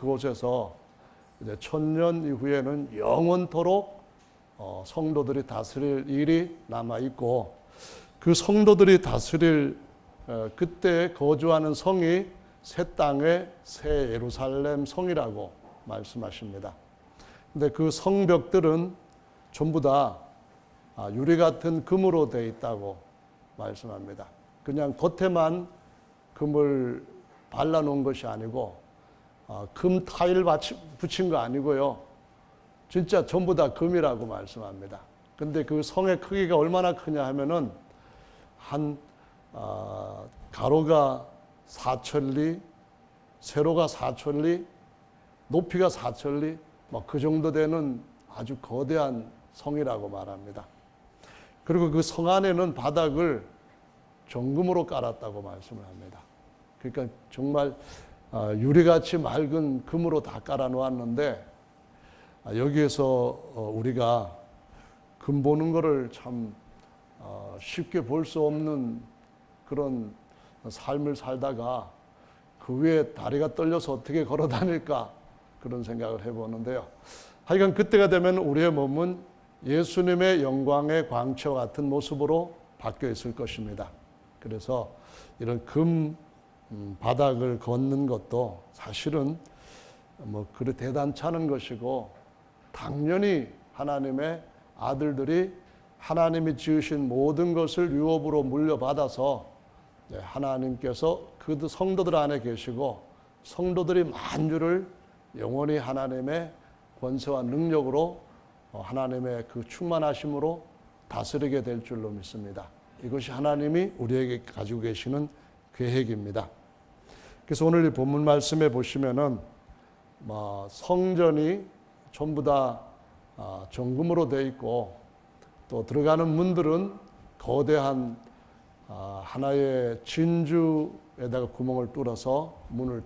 그곳에서 이제 1000년 이후에는 영원토록 성도들이 다스릴 일이 남아 있고, 그 성도들이 다스릴 그때 거주하는 성이 새 땅의 새 예루살렘 성이라고 말씀하십니다. 근데 그 성벽들은 전부 다 유리 같은 금으로 되어 있다고 말씀합니다. 그냥 겉에만 금을 발라놓은 것이 아니고 금 타일 붙인 거 아니고요. 진짜 전부 다 금이라고 말씀합니다. 근데 그 성의 크기가 얼마나 크냐 하면은 한 가로가 4천리, 세로가 4천리, 높이가 4천리, 뭐 그 정도 되는 아주 거대한 성이라고 말합니다. 그리고 그 성 안에는 바닥을 정금으로 깔았다고 말씀을 합니다. 그러니까 정말 유리같이 맑은 금으로 다 깔아 놓았는데, 여기에서 우리가 금 보는 거를 참 쉽게 볼 수 없는 그런 삶을 살다가 그 위에 다리가 떨려서 어떻게 걸어 다닐까 그런 생각을 해보는데요. 하여간 그때가 되면 우리의 몸은 예수님의 영광의 광채와 같은 모습으로 바뀌어 있을 것입니다. 그래서 이런 금 바닥을 걷는 것도 사실은 뭐 그리 대단치 않은 것이고, 당연히 하나님의 아들들이 하나님이 지으신 모든 것을 유업으로 물려받아서 하나님께서 그 성도들 안에 계시고, 성도들이 만주를 영원히 하나님의 권세와 능력으로 하나님의 그 충만하심으로 다스리게 될 줄로 믿습니다. 이것이 하나님이 우리에게 가지고 계시는 계획입니다. 그래서 오늘 이 본문 말씀에 보시면은 성전이 전부 다 정금으로 되어 있고, 또 들어가는 문들은 거대한 하나의 진주에다가 구멍을 뚫어서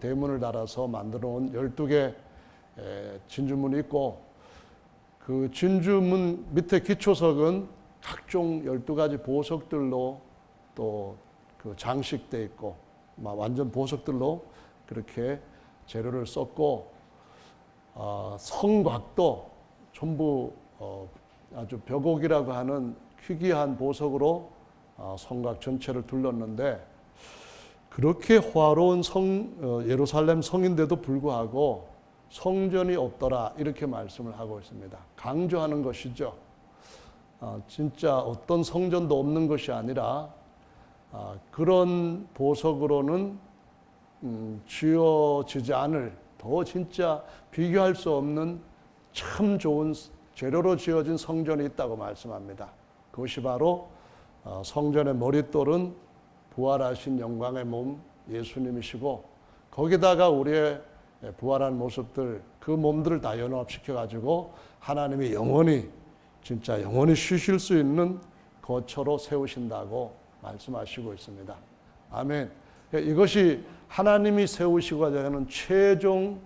대문을 달아서 만들어 놓은 12개 진주문이 있고, 그 진주문 밑에 기초석은 각종 12가지 보석들로 또 그 장식되어 있고, 완전 보석들로 그렇게 재료를 썼고, 성곽도 전부 아주 벽옥이라고 하는 희귀한 보석으로 성곽 전체를 둘렀는데, 그렇게 화려한 예루살렘 성인데도 불구하고 성전이 없더라 이렇게 말씀을 하고 있습니다. 강조하는 것이죠. 진짜 어떤 성전도 없는 것이 아니라 그런 보석으로는 지어지지 않을, 더 진짜 비교할 수 없는 참 좋은 재료로 지어진 성전이 있다고 말씀합니다. 그것이 바로 성전의 머릿돌은 부활하신 영광의 몸 예수님이시고, 거기다가 우리의 부활한 모습들, 그 몸들을 다 연합시켜 가지고 하나님이 진짜 영원히 쉬실 수 있는 거처로 세우신다고 말씀하시고 있습니다. 아멘. 이것이 하나님이 세우시고자 하는 최종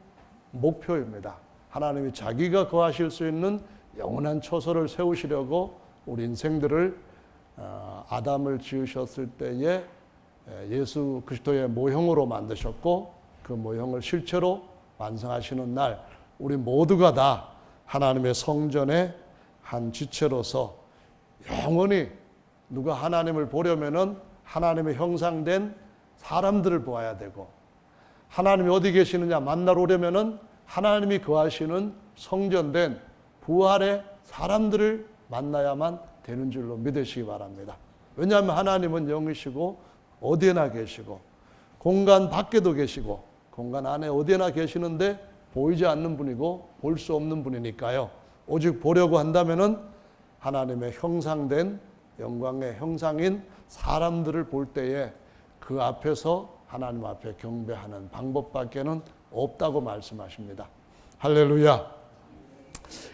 목표입니다. 하나님이 자기가 거하실 수 있는 영원한 처소를 세우시려고 우리 인생들을 아담을 지으셨을 때에 예수 그리스도의 모형으로 만드셨고, 그 모형을 실체로 완성하시는 날 우리 모두가 다 하나님의 성전의 한 지체로서 영원히, 누가 하나님을 보려면은 하나님의 형상된 사람들을 보아야 되고, 하나님이 어디 계시느냐 만나러 오려면은 하나님이 거하시는 성전된 부활의 사람들을 만나야만 되는 줄로 믿으시기 바랍니다. 왜냐하면 하나님은 영이시고 어디에나 계시고, 공간 밖에도 계시고 공간 안에 어디에나 계시는데 보이지 않는 분이고 볼 수 없는 분이니까요. 오직 보려고 한다면은 하나님의 형상된 영광의 형상인 사람들을 볼 때에 그 앞에서 하나님 앞에 경배하는 방법밖에는 없다고 말씀하십니다. 할렐루야.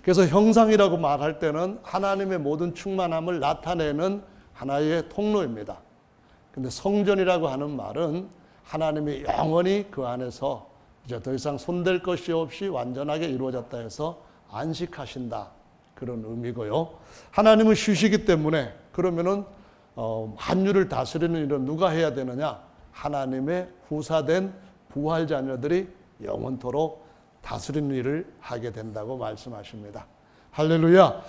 그래서 형상이라고 말할 때는 하나님의 모든 충만함을 나타내는 하나의 통로입니다. 근데 성전이라고 하는 말은 하나님이 영원히 그 안에서 이제 더 이상 손댈 것이 없이 완전하게 이루어졌다 해서 안식하신다, 그런 의미고요. 하나님은 쉬시기 때문에, 그러면은 만유를 다스리는 일은 누가 해야 되느냐? 하나님의 후사된 부활 자녀들이 영원토록 다스리는 일을 하게 된다고 말씀하십니다. 할렐루야.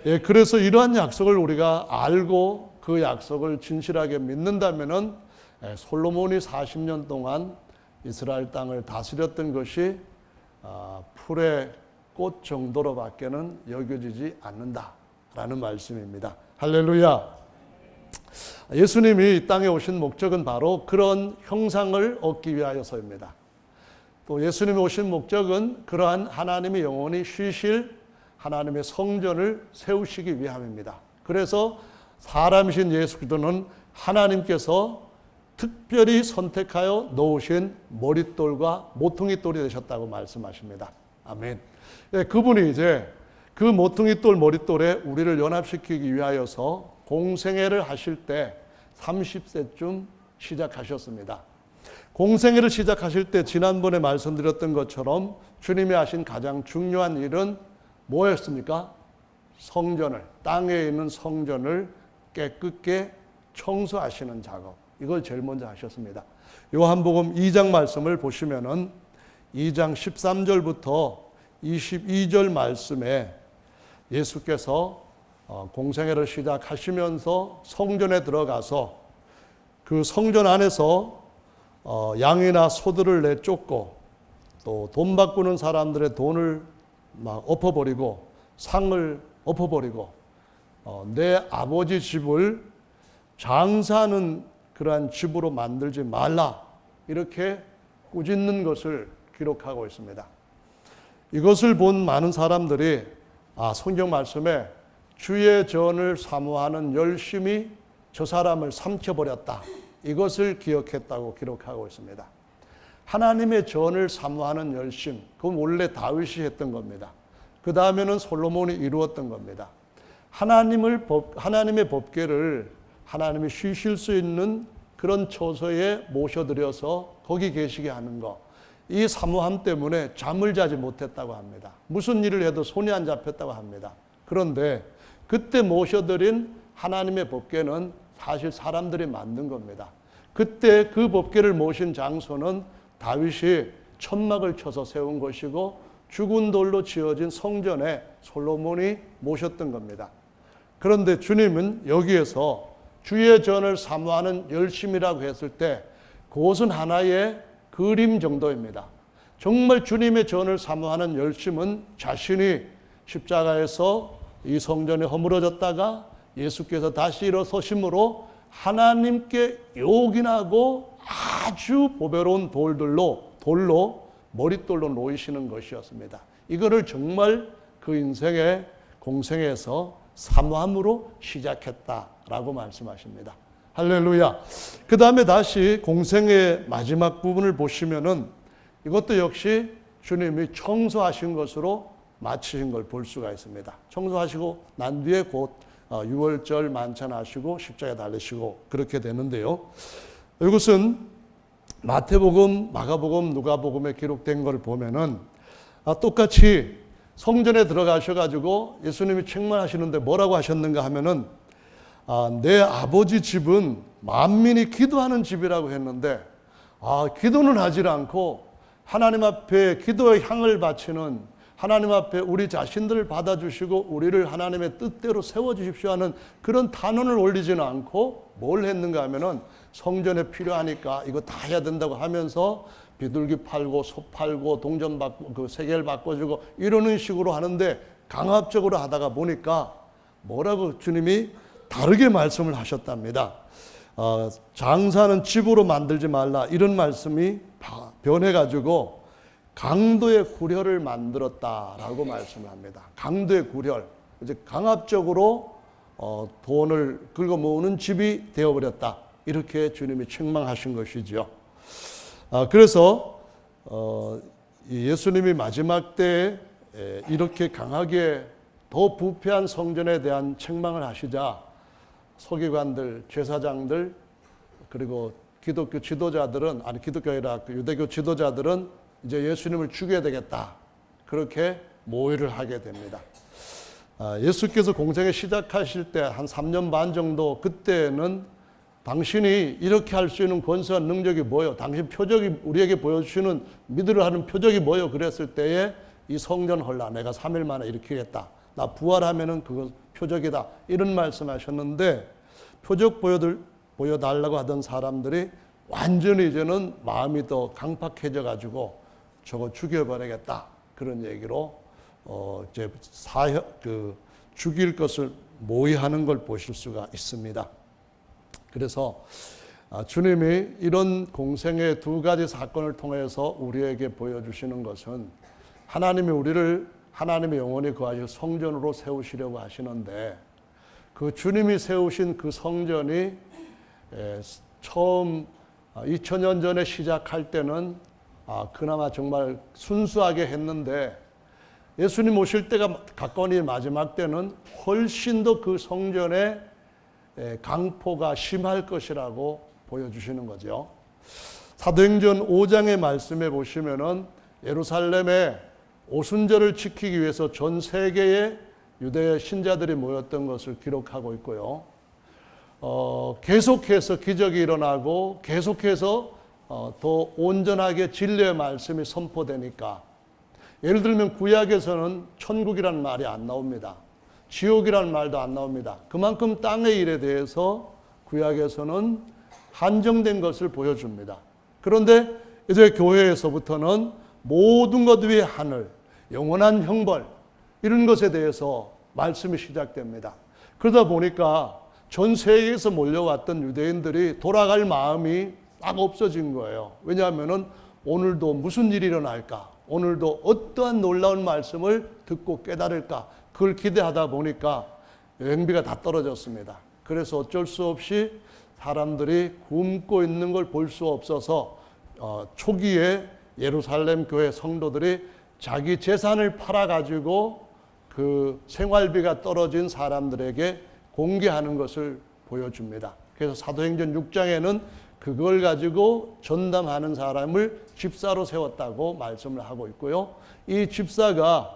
예, 그래서 이러한 약속을 우리가 알고 그 약속을 진실하게 믿는다면은 솔로몬이 40년 동안 이스라엘 땅을 다스렸던 것이 풀의 꽃 정도로밖에는 여겨지지 않는다라는 말씀입니다. 할렐루야. 예수님이 이 땅에 오신 목적은 바로 그런 형상을 얻기 위하여서입니다. 또 예수님이 오신 목적은 그러한 하나님의 영원히 쉬실 하나님의 성전을 세우시기 위함입니다. 그래서 사람이신 예수 그리스도는 하나님께서 특별히 선택하여 놓으신 머릿돌과 모퉁이돌이 되셨다고 말씀하십니다. 아멘. 네, 그분이 이제 그 모퉁이돌 머릿돌에 우리를 연합시키기 위하여서 공생애를 하실 때 30세쯤 시작하셨습니다. 공생애를 시작하실 때 지난번에 말씀드렸던 것처럼 주님이 하신 가장 중요한 일은 뭐였습니까? 성전을, 땅에 있는 성전을 깨끗게 청소하시는 작업. 이걸 제일 먼저 하셨습니다. 요한복음 2장 말씀을 보시면은 2장 13절부터 22절 말씀에 예수께서 공생애를 시작하시면서 성전에 들어가서 그 성전 안에서 양이나 소들을 내쫓고 또 돈 바꾸는 사람들의 돈을 막 엎어버리고 상을 엎어버리고 내 아버지 집을 장사하는 그러한 집으로 만들지 말라 이렇게 꾸짖는 것을 기록하고 있습니다. 이것을 본 많은 사람들이 성경 말씀에 주의 전을 사모하는 열심이 저 사람을 삼켜버렸다. 이것을 기억했다고 기록하고 있습니다. 하나님의 전을 사모하는 열심, 그건 원래 다윗이 했던 겁니다. 그 다음에는 솔로몬이 이루었던 겁니다. 하나님의 법궤를 하나님이 쉬실 수 있는 그런 처소에 모셔드려서 거기 계시게 하는 것. 이 사모함 때문에 잠을 자지 못했다고 합니다. 무슨 일을 해도 손이 안 잡혔다고 합니다. 그런데 그때 모셔드린 하나님의 법궤는 사실 사람들이 만든 겁니다. 그때 그 법궤를 모신 장소는 다윗이 천막을 쳐서 세운 것이고 죽은 돌로 지어진 성전에 솔로몬이 모셨던 겁니다. 그런데 주님은 여기에서 주의 전을 사모하는 열심이라고 했을 때 그것은 하나의 그림 정도입니다. 정말 주님의 전을 사모하는 열심은 자신이 십자가에서 이 성전이 허물어졌다가 예수께서 다시 일어서심으로 하나님께 요긴하고 아주 보배로운 돌로 머릿돌로 놓이시는 것이었습니다. 이거를 정말 그 인생의 공생에서 사모함으로 시작했다라고 말씀하십니다. 할렐루야. 그 다음에 다시 공생의 마지막 부분을 보시면은 이것도 역시 주님이 청소하신 것으로 마치신 걸 볼 수가 있습니다. 청소하시고 난 뒤에 곧 유월절 만찬하시고 십자가에 달리시고 그렇게 되는데요. 이것은 마태복음, 마가복음, 누가복음에 기록된 걸 보면은 똑같이 성전에 들어가셔가지고 예수님이 책망하시는데 뭐라고 하셨는가 하면은 내 아버지 집은 만민이 기도하는 집이라고 했는데 기도는 하질 않고 하나님 앞에 기도의 향을 바치는 하나님 앞에 우리 자신들을 받아주시고 우리를 하나님의 뜻대로 세워주십시오 하는 그런 단언을 올리지는 않고 뭘 했는가 하면은 성전에 필요하니까 이거 다 해야 된다고 하면서 비둘기 팔고 소 팔고 동전 받고 그 세계를 바꿔주고 이러는 식으로 하는데 강압적으로 하다가 보니까 뭐라고 주님이 다르게 말씀을 하셨답니다. 장사는 집으로 만들지 말라 이런 말씀이 변해가지고 강도의 구려를 만들었다라고 말씀을 합니다. 강도의 구려, 이제 강압적으로 돈을 긁어 모으는 집이 되어버렸다. 이렇게 주님이 책망하신 것이죠. 그래서 예수님이 마지막 때에 이렇게 강하게 더 부패한 성전에 대한 책망을 하시자 서기관들, 제사장들 그리고 기독교 지도자들은 기독교 아니라 유대교 지도자들은 이제 예수님을 죽여야 되겠다. 그렇게 모의를 하게 됩니다. 예수께서 공생에 시작하실 때 한 3년 반 정도 그때는 당신이 이렇게 할 수 있는 권세와 능력이 뭐요? 당신 표적이 우리에게 보여주시는 믿으려 하는 표적이 뭐요? 그랬을 때에 이 성전 헐라 내가 3일 만에 일으키겠다. 나 부활하면은 그거 표적이다. 이런 말씀하셨는데 표적 보여달라고 하던 사람들이 완전히 이제는 마음이 더 강팍해져 가지고 저거 죽여버리겠다. 그런 얘기로 이제 죽일 것을 모의하는 걸 보실 수가 있습니다. 그래서 주님이 이런 공생의 두 가지 사건을 통해서 우리에게 보여주시는 것은 하나님이 우리를 하나님의 영원히 거하실 성전으로 세우시려고 하시는데 그 주님이 세우신 그 성전이 처음 2000년 전에 시작할 때는 그나마 정말 순수하게 했는데 예수님 오실 때가 가까우니 마지막 때는 훨씬 더 그 성전의 강포가 심할 것이라고 보여주시는 거죠. 사도행전 5장의 말씀에 보시면은 예루살렘에 오순절을 지키기 위해서 전 세계의 유대 신자들이 모였던 것을 기록하고 있고요. 계속해서 기적이 일어나고 계속해서 더 온전하게 진리의 말씀이 선포되니까 예를 들면 구약에서는 천국이라는 말이 안 나옵니다. 지옥이라는 말도 안 나옵니다. 그만큼 땅의 일에 대해서 구약에서는 한정된 것을 보여줍니다. 그런데 이제 교회에서부터는 모든 것 위에 하늘, 영원한 형벌 이런 것에 대해서 말씀이 시작됩니다. 그러다 보니까 전 세계에서 몰려왔던 유대인들이 돌아갈 마음이 딱 없어진 거예요. 왜냐하면 오늘도 무슨 일이 일어날까? 오늘도 어떠한 놀라운 말씀을 듣고 깨달을까? 그걸 기대하다 보니까 여행비가 다 떨어졌습니다. 그래서 어쩔 수 없이 사람들이 굶고 있는 걸 볼 수 없어서 초기에 예루살렘 교회 성도들이 자기 재산을 팔아가지고 그 생활비가 떨어진 사람들에게 공개하는 것을 보여줍니다. 그래서 사도행전 6장에는 그걸 가지고 전담하는 사람을 집사로 세웠다고 말씀을 하고 있고요. 이 집사가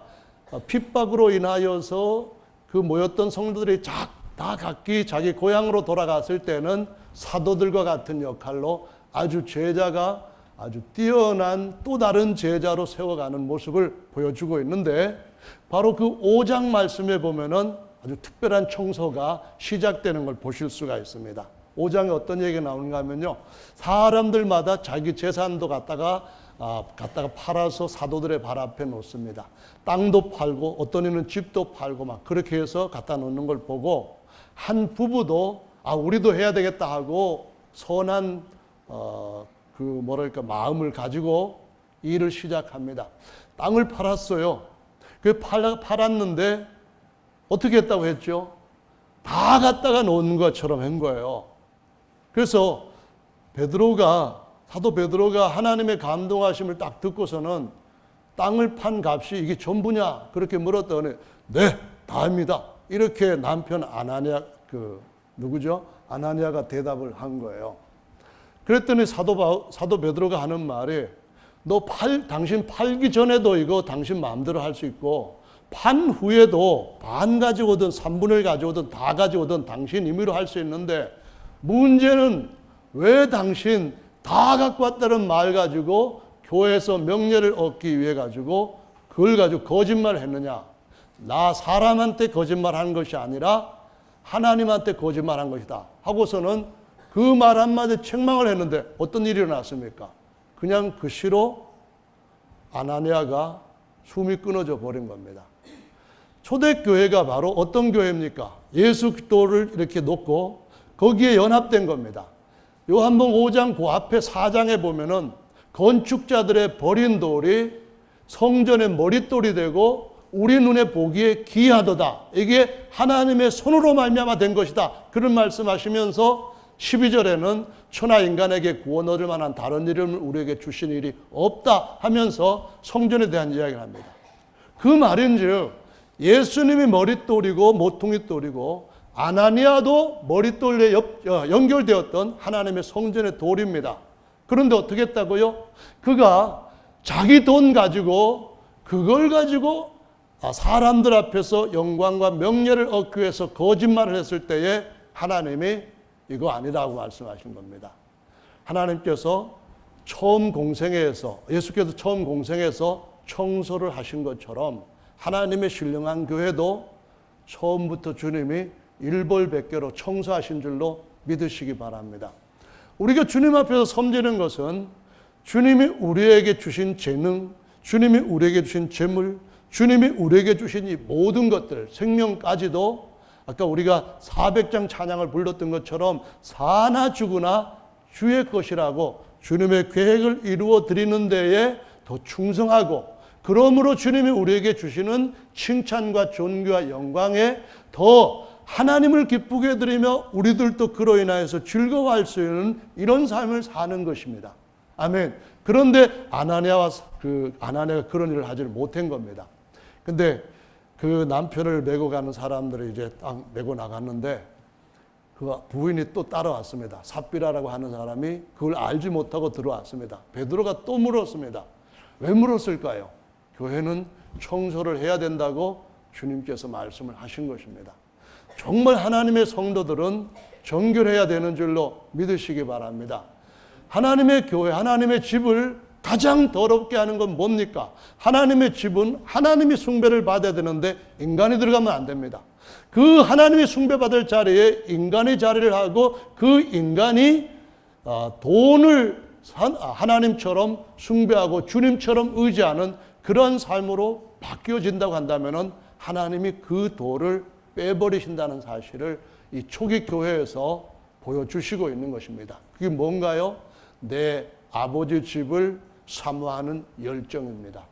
핍박으로 인하여서 그 모였던 성도들이 다 각기 자기 고향으로 돌아갔을 때는 사도들과 같은 역할로 아주 제자가 아주 뛰어난 또 다른 제자로 세워가는 모습을 보여주고 있는데 바로 그 5장 말씀에 보면은 아주 특별한 청소가 시작되는 걸 보실 수가 있습니다. 5장에 어떤 얘기가 나오는가 하면요. 사람들마다 자기 재산도 갖다가 팔아서 사도들의 발 앞에 놓습니다. 땅도 팔고 어떤 이는 집도 팔고 막 그렇게 해서 갖다 놓는 걸 보고 한 부부도 우리도 해야 되겠다 하고 선한 마음을 가지고 일을 시작합니다. 땅을 팔았어요. 그 팔았는데 어떻게 했다고 했죠? 다 갖다가 놓는 것처럼 한 거예요. 그래서 사도 베드로가 하나님의 감동하심을 딱 듣고서는 땅을 판 값이 이게 전부냐? 그렇게 물었더니 네, 다입니다. 이렇게 남편 아나니아가 대답을 한 거예요. 그랬더니 사도 베드로가 하는 말이 당신 팔기 전에도 이거 당신 마음대로 할 수 있고 판 후에도 반 가지고든 3분의 1 가지고든 다 가지고든 당신 임의로 할 수 있는데 문제는 왜 당신 다 갖고 왔다는 말 가지고 교회에서 명예를 얻기 위해 가지고 그걸 가지고 거짓말을 했느냐? 나 사람한테 거짓말한 것이 아니라 하나님한테 거짓말한 것이다 하고서는 그 말 한마디에 책망을 했는데 어떤 일이 일어났습니까? 그냥 그 시로 아나니아가 숨이 끊어져 버린 겁니다. 초대교회가 바로 어떤 교회입니까? 예수 그리스도를 이렇게 놓고 거기에 연합된 겁니다. 요한복음 5장 그 앞에 4장에 보면은 건축자들의 버린 돌이 성전의 머릿돌이 되고 우리 눈에 보기에 귀하도다. 이게 하나님의 손으로 말미암아 된 것이다. 그런 말씀하시면서 12절에는 천하 인간에게 구원 얻을 만한 다른 이름을 우리에게 주신 일이 없다 하면서 성전에 대한 이야기를 합니다. 그 말인즉 예수님이 머릿돌이고 모퉁이돌이고 아나니아도 머릿돌에 연결되었던 하나님의 성전의 돌입니다. 그런데 어떻게 했다고요? 그가 자기 돈 가지고 그걸 가지고 사람들 앞에서 영광과 명예를 얻기 위해서 거짓말을 했을 때에 하나님이 이거 아니라고 말씀하신 겁니다. 하나님께서 처음 공생애에서, 예수께서 처음 공생애에서 청소를 하신 것처럼 하나님의 신령한 교회도 처음부터 주님이 일벌백계로 청소하신 줄로 믿으시기 바랍니다. 우리가 주님 앞에서 섬기는 것은 주님이 우리에게 주신 재능, 주님이 우리에게 주신 재물, 주님이 우리에게 주신 이 모든 것들, 생명까지도 아까 우리가 400장 찬양을 불렀던 것처럼 사나 죽으나 주의 것이라고 주님의 계획을 이루어 드리는 데에 더 충성하고, 그러므로 주님이 우리에게 주시는 칭찬과 존귀와 영광에 더 하나님을 기쁘게 드리며 우리들도 그로 인하여서 즐거워할 수 있는 이런 삶을 사는 것입니다. 아멘. 그런데 아나니아가 그런 일을 하지 못한 겁니다. 근데 그 남편을 메고 가는 사람들이 이제 딱 메고 나갔는데 그 부인이 또 따라왔습니다. 삽비라라고 하는 사람이 그걸 알지 못하고 들어왔습니다. 베드로가 또 물었습니다. 왜 물었을까요? 교회는 청소를 해야 된다고 주님께서 말씀을 하신 것입니다. 정말 하나님의 성도들은 정결해야 되는 줄로 믿으시기 바랍니다. 하나님의 교회, 하나님의 집을 가장 더럽게 하는 건 뭡니까? 하나님의 집은 하나님이 숭배를 받아야 되는데 인간이 들어가면 안 됩니다. 그 하나님이 숭배받을 자리에 인간이 자리를 하고 그 인간이 돈을 하나님처럼 숭배하고 주님처럼 의지하는 그런 삶으로 바뀌어진다고 한다면 하나님이 그 도를 빼버리신다는 사실을 이 초기 교회에서 보여주시고 있는 것입니다. 그게 뭔가요? 내 아버지 집을 사모하는 열정입니다.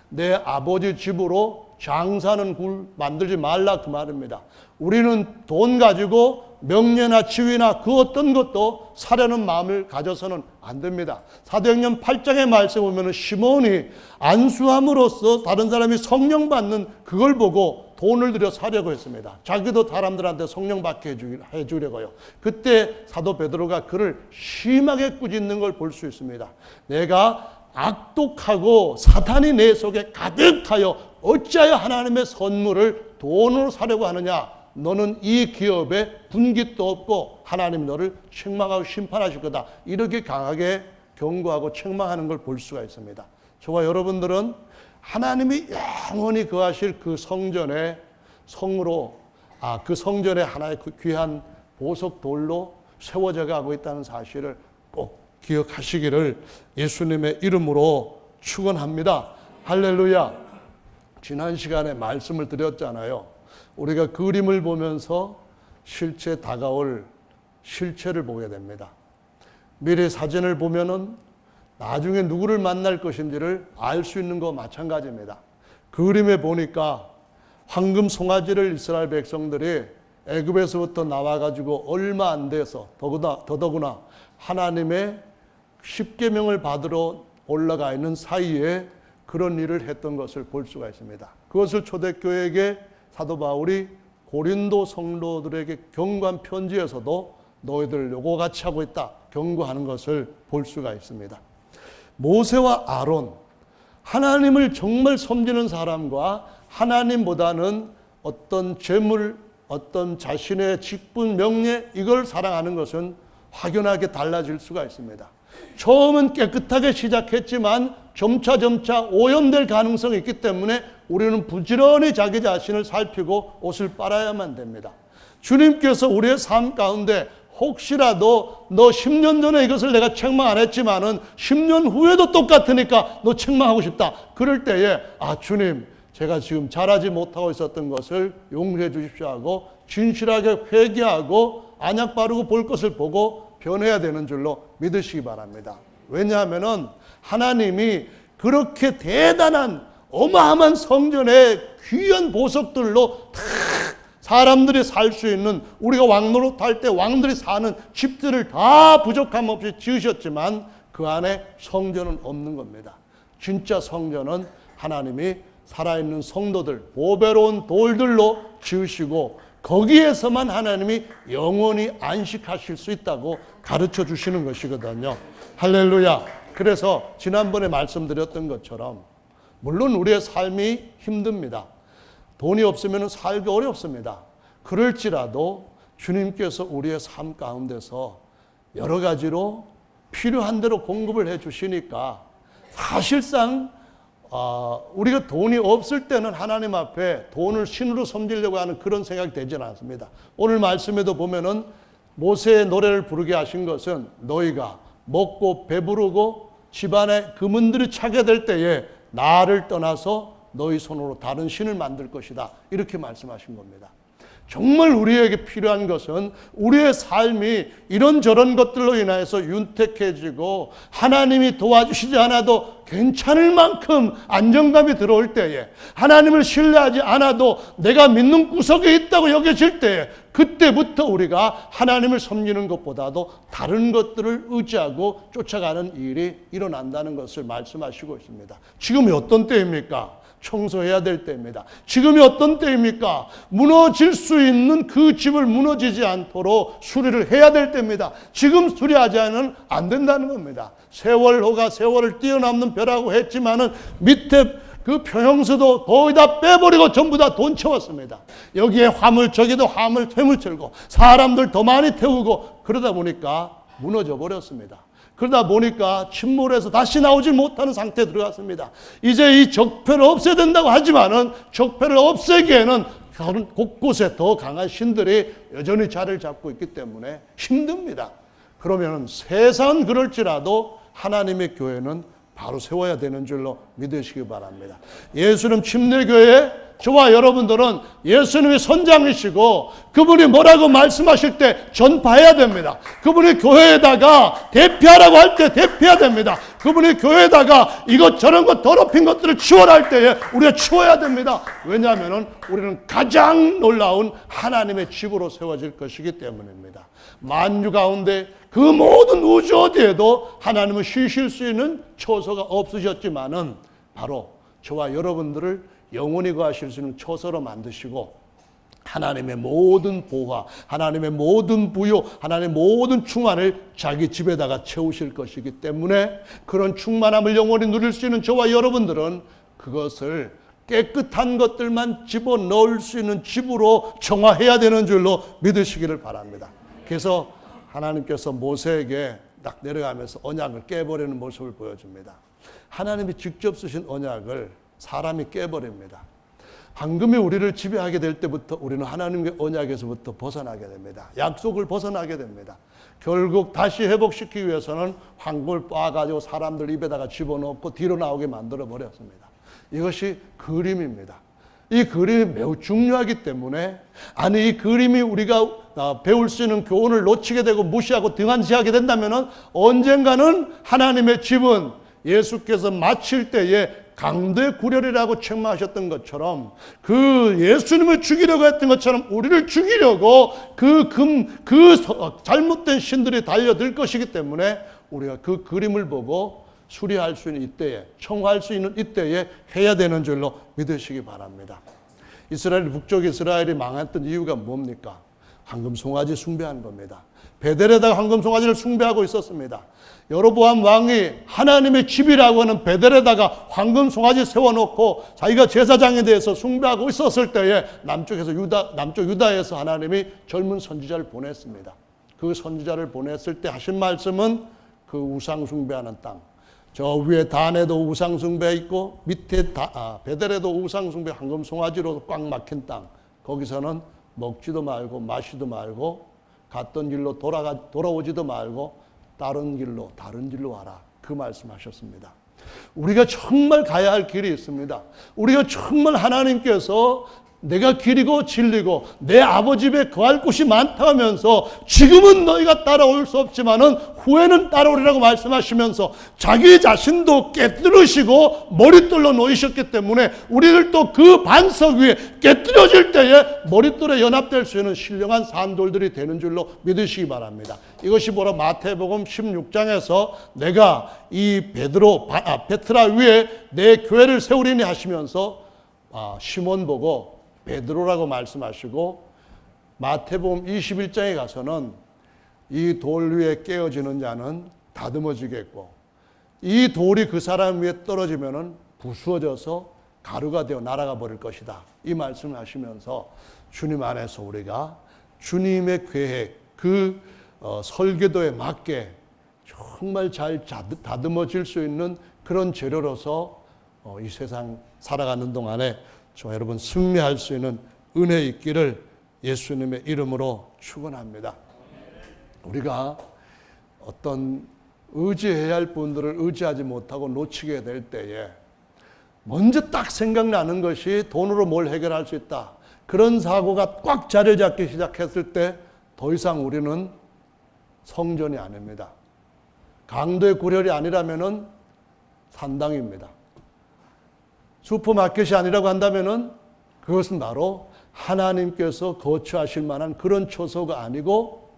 내 아버지 집으로 장사하는 굴 만들지 말라 그 말입니다. 우리는 돈 가지고 명예나 지위나 그 어떤 것도 사려는 마음을 가져서는 안 됩니다. 사도행전 8장의 말씀에 보면 시몬이 안수함으로써 다른 사람이 성령 받는 그걸 보고 돈을 들여 사려고 했습니다. 자기도 사람들한테 성령 받게 해주려고요. 그때 사도 베드로가 그를 심하게 꾸짖는 걸 볼 수 있습니다. 내가 악독하고 사탄이 내 속에 가득하여 어찌하여 하나님의 선물을 돈으로 사려고 하느냐? 너는 이 기업에 분깃도 없고 하나님 너를 책망하고 심판하실 거다. 이렇게 강하게 경고하고 책망하는 걸 볼 수가 있습니다. 저와 여러분들은 하나님이 영원히 거하실 그 성전의 성으로 그 성전의 하나의 그 귀한 보석 돌로 세워져 가고 있다는 사실을 꼭 기억하시기를 예수님의 이름으로 축원합니다. 할렐루야. 지난 시간에 말씀을 드렸잖아요. 우리가 그림을 보면서 실제 다가올 실체를 보게 됩니다. 미래 사진을 보면은 나중에 누구를 만날 것인지를 알 수 있는 거 마찬가지입니다. 그림에 보니까 황금 송아지를 이스라엘 백성들이 애굽에서부터 나와가지고 얼마 안 돼서 더더구나 하나님의 십계명을 받으러 올라가 있는 사이에 그런 일을 했던 것을 볼 수가 있습니다. 그것을 초대교회에게 사도 바울이 고린도 성도들에게 경고한 편지에서도 너희들 요거 같이 하고 있다 경고하는 것을 볼 수가 있습니다. 모세와 아론, 하나님을 정말 섬기는 사람과 하나님보다는 어떤 재물, 어떤 자신의 직분, 명예 이걸 사랑하는 것은 확연하게 달라질 수가 있습니다. 처음은 깨끗하게 시작했지만 점차 오염될 가능성이 있기 때문에 우리는 부지런히 자기 자신을 살피고 옷을 빨아야만 됩니다. 주님께서 우리의 삶 가운데 혹시라도 너 10년 전에 이것을 내가 책망 안 했지만은 10년 후에도 똑같으니까 너 책망하고 싶다. 그럴 때에 주님 제가 지금 잘하지 못하고 있었던 것을 용서해 주십시오 하고 진실하게 회개하고 안약 바르고 볼 것을 보고 변해야 되는 줄로 믿으시기 바랍니다. 왜냐하면은 하나님이 그렇게 대단한 어마어마한 성전의 귀한 보석들로 다 사람들이 살 수 있는, 우리가 왕노릇 할 때 왕들이 사는 집들을 다 부족함 없이 지으셨지만 그 안에 성전은 없는 겁니다. 진짜 성전은 하나님이 살아있는 성도들, 보배로운 돌들로 지으시고 거기에서만 하나님이 영원히 안식하실 수 있다고 가르쳐 주시는 것이거든요. 할렐루야. 그래서 지난번에 말씀드렸던 것처럼 물론 우리의 삶이 힘듭니다. 돈이 없으면 살기 어렵습니다. 그럴지라도 주님께서 우리의 삶 가운데서 여러 가지로 필요한 대로 공급을 해 주시니까 사실상 우리가 돈이 없을 때는 하나님 앞에 돈을 신으로 섬기려고 하는 그런 생각이 되지는 않습니다. 오늘 말씀에도 보면은 모세의 노래를 부르게 하신 것은 너희가 먹고 배부르고 집안에 금은들이 차게 될 때에 나를 떠나서 너희 손으로 다른 신을 만들 것이다. 이렇게 말씀하신 겁니다. 정말 우리에게 필요한 것은 우리의 삶이 이런저런 것들로 인해서 윤택해지고 하나님이 도와주시지 않아도 괜찮을 만큼 안정감이 들어올 때에, 하나님을 신뢰하지 않아도 내가 믿는 구석에 있다고 여겨질 때에, 그때부터 우리가 하나님을 섬기는 것보다도 다른 것들을 의지하고 쫓아가는 일이 일어난다는 것을 말씀하시고 있습니다. 지금이 어떤 때입니까? 청소해야 될 때입니다. 지금이 어떤 때입니까? 무너질 수 있는 그 집을 무너지지 않도록 수리를 해야 될 때입니다. 지금 수리하지 않으면 안 된다는 겁니다. 세월호가 세월을 뛰어넘는 벼라고 했지만은 밑에 그 평형수도 거의 다 빼버리고 전부 다 돈 채웠습니다. 여기에 화물, 저기도 화물, 퇴물 채우고 사람들 더 많이 태우고 그러다 보니까 무너져 버렸습니다. 그러다 보니까 침몰해서 다시 나오질 못하는 상태에 들어갔습니다. 이제 이 적폐를 없애야 된다고 하지만은 적폐를 없애기에는 곳곳에 더 강한 신들이 여전히 자리를 잡고 있기 때문에 힘듭니다. 그러면 세상은 그럴지라도 하나님의 교회는 바로 세워야 되는 줄로 믿으시기 바랍니다. 예수님 침례교회 저와 여러분들은 예수님이 선장이시고 그분이 뭐라고 말씀하실 때 전파해야 됩니다. 그분이 교회에다가 대피하라고 할 때 대피해야 됩니다. 그분이 교회에다가 이것저런 것 더럽힌 것들을 치워라 할 때에 우리가 치워야 됩니다. 왜냐하면 우리는 가장 놀라운 하나님의 집으로 세워질 것이기 때문입니다. 만유 가운데 그 모든 우주 어디에도 하나님은 쉬실 수 있는 처소가 없으셨지만은 바로 저와 여러분들을 영원히 거하실 수 있는 처소로 만드시고 하나님의 모든 보화, 하나님의 모든 부요, 하나님의 모든 충만을 자기 집에다가 채우실 것이기 때문에 그런 충만함을 영원히 누릴 수 있는 저와 여러분들은 그것을 깨끗한 것들만 집어넣을 수 있는 집으로 정화해야 되는 줄로 믿으시기를 바랍니다. 그래서 하나님께서 모세에게 딱 내려가면서 언약을 깨버리는 모습을 보여줍니다. 하나님이 직접 쓰신 언약을 사람이 깨버립니다. 황금이 우리를 지배하게 될 때부터 우리는 하나님의 언약에서부터 벗어나게 됩니다. 약속을 벗어나게 됩니다. 결국 다시 회복시키기 위해서는 황금을 빻아가지고 사람들 입에다가 집어넣고 뒤로 나오게 만들어 버렸습니다. 이것이 그림입니다. 이 그림이 매우 중요하기 때문에 이 그림이 우리가 배울 수 있는 교훈을 놓치게 되고 무시하고 등한시하게 된다면 언젠가는 하나님의 집은 예수께서 마칠 때에 강대구렬이라고 책망하셨던 것처럼 그 예수님을 죽이려고 했던 것처럼 우리를 죽이려고 그 잘못된 신들이 달려들 것이기 때문에 우리가 그 그림을 보고 수리할 수 있는 이때에, 청화할 수 있는 이때에 해야 되는 줄로 믿으시기 바랍니다. 북쪽 이스라엘이 망했던 이유가 뭡니까? 황금송아지 숭배한 겁니다. 베델에다가 황금송아지를 숭배하고 있었습니다. 여로보암 왕이 하나님의 집이라고 하는 베델에다가 황금송아지 세워놓고 자기가 제사장에 대해서 숭배하고 있었을 때에 남쪽 유다에서 하나님이 젊은 선지자를 보냈습니다. 그 선지자를 보냈을 때 하신 말씀은 그 우상 숭배하는 땅, 저 위에 단에도 우상 숭배 있고 밑에 베델에도 우상 숭배 황금송아지로 꽉 막힌 땅, 거기서는 먹지도 말고 마시도 말고 갔던 길로 돌아오지도 말고 다른 길로 와라. 그 말씀하셨습니다. 우리가 정말 가야 할 길이 있습니다. 우리가 정말 하나님께서 내가 길이고 진리고 내 아버지 집에 거할 곳이 많다 하면서 지금은 너희가 따라올 수 없지만은 후에는 따라오리라고 말씀하시면서 자기 자신도 깨뜨리시고 머릿돌로 놓이셨기 때문에 우리들도 그 반석 위에 깨뜨려질 때에 머릿돌에 연합될 수 있는 신령한 산돌들이 되는 줄로 믿으시기 바랍니다. 이것이 바로 마태복음 16장에서 내가 이 베드라 위에 내 교회를 세우리니 하시면서 시몬 보고 베드로라고 말씀하시고 마태복음 21장에 가서는 이 돌 위에 깨어지는 자는 다듬어지겠고 이 돌이 그 사람 위에 떨어지면은 부수어져서 가루가 되어 날아가 버릴 것이다. 이 말씀을 하시면서 주님 안에서 우리가 주님의 계획, 그 설계도에 맞게 정말 잘 다듬어질 수 있는 그런 재료로서 이 세상 살아가는 동안에 저 여러분 승리할 수 있는 은혜 있기를 예수님의 이름으로 축원합니다. 우리가 어떤 의지해야 할 분들을 의지하지 못하고 놓치게 될 때에 먼저 딱 생각나는 것이 돈으로 뭘 해결할 수 있다. 그런 사고가 꽉 자리 잡기 시작했을 때 더 이상 우리는 성전이 아닙니다. 강도의 구렬이 아니라면은 산당입니다. 슈퍼마켓이 아니라고 한다면은 그것은 바로 하나님께서 거처하실 만한 그런 초소가 아니고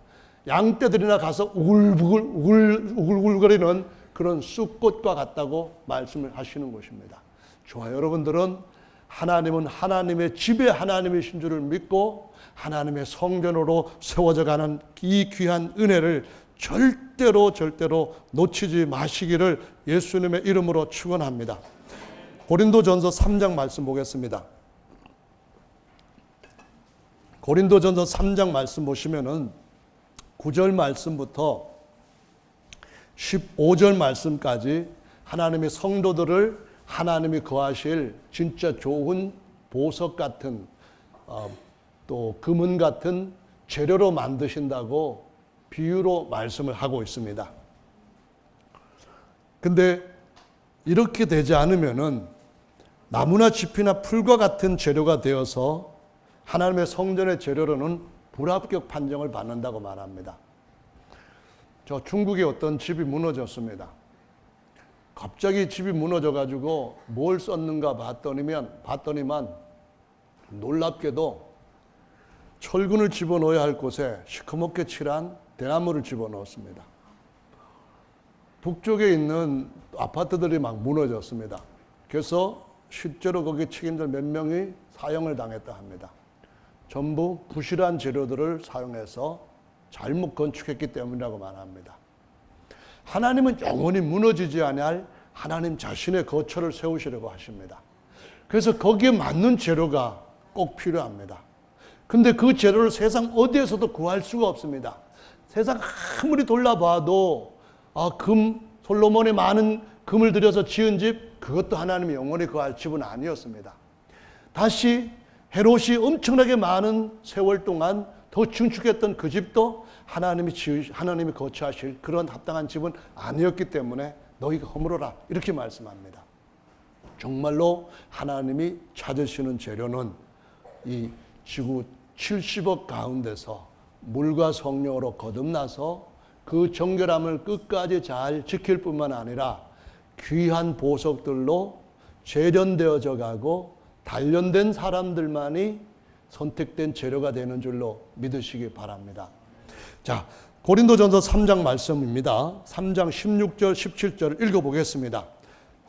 양떼들이나 가서 우글우글거리는 그런 쑥꽃과 같다고 말씀을 하시는 것입니다. 저와 여러분들은 하나님은 하나님의 집에 하나님이신 줄을 믿고 하나님의 성전으로 세워져 가는 이 귀한 은혜를 절대로 놓치지 마시기를 예수님의 이름으로 축원합니다. 고린도전서 3장 말씀 보겠습니다. 고린도전서 3장 말씀 보시면은 9절 말씀부터 15절 말씀까지 하나님의 성도들을 하나님이 거하실 진짜 좋은 보석 같은 또 금은 같은 재료로 만드신다고 비유로 말씀을 하고 있습니다. 근데 이렇게 되지 않으면은 나무나 짚이나 풀과 같은 재료가 되어서 하나님의 성전의 재료로는 불합격 판정을 받는다고 말합니다. 저 중국의 어떤 집이 무너졌습니다. 갑자기 집이 무너져가지고 뭘 썼는가 봤더니만 놀랍게도 철근을 집어넣어야 할 곳에 시커멓게 칠한 대나무를 집어넣었습니다. 북쪽에 있는 아파트들이 막 무너졌습니다. 그래서 실제로 거기 책임들 몇 명이 사형을 당했다 합니다. 전부 부실한 재료들을 사용해서 잘못 건축했기 때문이라고 말합니다. 하나님은 영원히 무너지지 아니할 하나님 자신의 거처를 세우시려고 하십니다. 그래서 거기에 맞는 재료가 꼭 필요합니다. 근데 그 재료를 세상 어디에서도 구할 수가 없습니다. 세상 아무리 돌아봐도 솔로몬이 많은 금을 들여서 지은 집, 그것도 하나님이 영원히 거할 집은 아니었습니다. 다시 헤롯이 엄청나게 많은 세월 동안 더 증축했던 그 집도 하나님이 거처하실 그런 합당한 집은 아니었기 때문에 너희가 허물어라 이렇게 말씀합니다. 정말로 하나님이 찾으시는 재료는 이 지구 70억 가운데서 물과 성령으로 거듭나서 그 정결함을 끝까지 잘 지킬 뿐만 아니라 귀한 보석들로 재련되어져 가고 단련된 사람들만이 선택된 재료가 되는 줄로 믿으시기 바랍니다. 자, 고린도전서 3장 말씀입니다. 3장 16절 17절 읽어보겠습니다.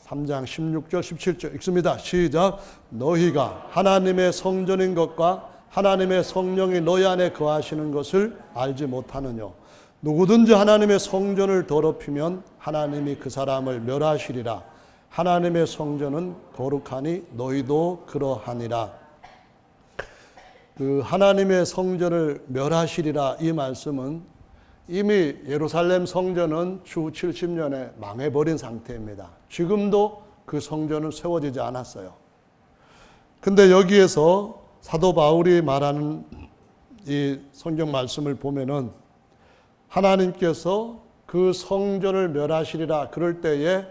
3장 16절 17절 읽습니다. 시작. 너희가 하나님의 성전인 것과 하나님의 성령이 너희 안에 거하시는 것을 알지 못하느뇨. 누구든지 하나님의 성전을 더럽히면 하나님이 그 사람을 멸하시리라. 하나님의 성전은 거룩하니 너희도 그러하니라. 그 하나님의 성전을 멸하시리라 이 말씀은 이미 예루살렘 성전은 추후 70년에 망해버린 상태입니다. 지금도 그 성전은 세워지지 않았어요. 근데 여기에서 사도 바울이 말하는 이 성경 말씀을 보면은 하나님께서 그 성전을 멸하시리라 그럴 때에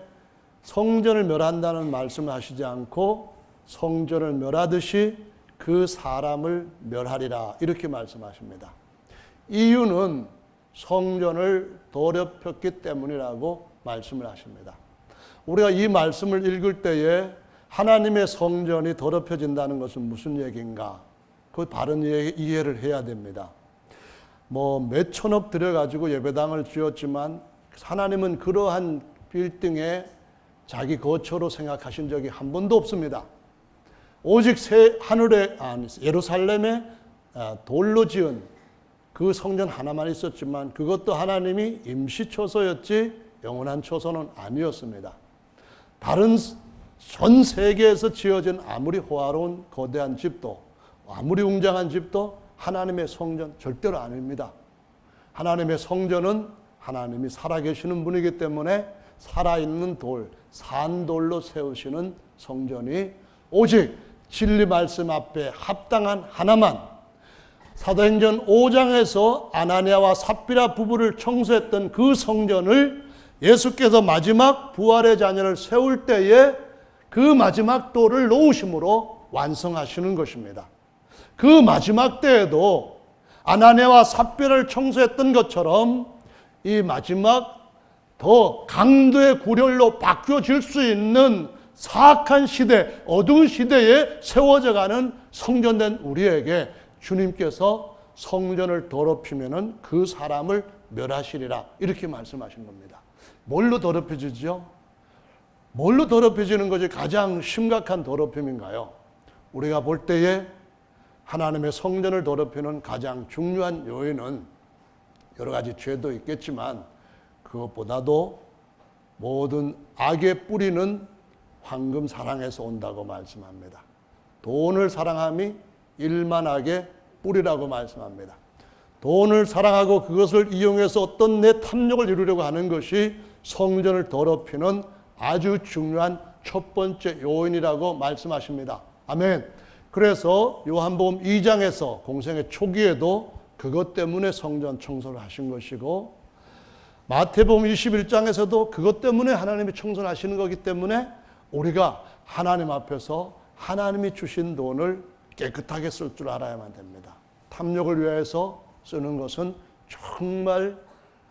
성전을 멸한다는 말씀을 하시지 않고 성전을 멸하듯이 그 사람을 멸하리라 이렇게 말씀하십니다. 이유는 성전을 더럽혔기 때문이라고 말씀을 하십니다. 우리가 이 말씀을 읽을 때에 하나님의 성전이 더럽혀진다는 것은 무슨 얘기인가? 그 바른 이해를 해야 됩니다. 몇 천억 들여가지고 예배당을 지었지만 하나님은 그러한 빌딩에 자기 거처로 생각하신 적이 한 번도 없습니다. 오직 예루살렘에 돌로 지은 그 성전 하나만 있었지만 그것도 하나님이 임시 초소였지 영원한 초소는 아니었습니다. 다른 전 세계에서 지어진 아무리 호화로운 거대한 집도 아무리 웅장한 집도 하나님의 성전 절대로 아닙니다. 하나님의 성전은 하나님이 살아계시는 분이기 때문에 살아있는 돌, 산돌로 세우시는 성전이 오직 진리 말씀 앞에 합당한 하나만, 사도행전 5장에서 아나니아와 삽비라 부부를 청소했던 그 성전을 예수께서 마지막 부활의 자녀를 세울 때에 그 마지막 돌을 놓으심으로 완성하시는 것입니다. 그 마지막 때에도 아나니아와 삽비라를 청소했던 것처럼 이 마지막 더 강도의 구렬로 바뀌어질 수 있는 사악한 시대, 어두운 시대에 세워져가는 성전된 우리에게 주님께서 성전을 더럽히면은 그 사람을 멸하시리라, 이렇게 말씀하신 겁니다. 뭘로 더럽혀지죠? 뭘로 더럽혀지는 것이 가장 심각한 더럽힘인가요? 우리가 볼 때에 하나님의 성전을 더럽히는 가장 중요한 요인은 여러 가지 죄도 있겠지만 그것보다도 모든 악의 뿌리는 황금 사랑에서 온다고 말씀합니다. 돈을 사랑함이 일만악의 뿌리라고 말씀합니다. 돈을 사랑하고 그것을 이용해서 어떤 내 탐욕을 이루려고 하는 것이 성전을 더럽히는 아주 중요한 첫 번째 요인이라고 말씀하십니다. 아멘. 그래서 요한복음 2장에서 공생의 초기에도 그것 때문에 성전 청소를 하신 것이고, 마태복음 21장에서도 그것 때문에 하나님이 청소를 하시는 거기 때문에 우리가 하나님 앞에서 하나님이 주신 돈을 깨끗하게 쓸 줄 알아야만 됩니다. 탐욕을 위해서 쓰는 것은 정말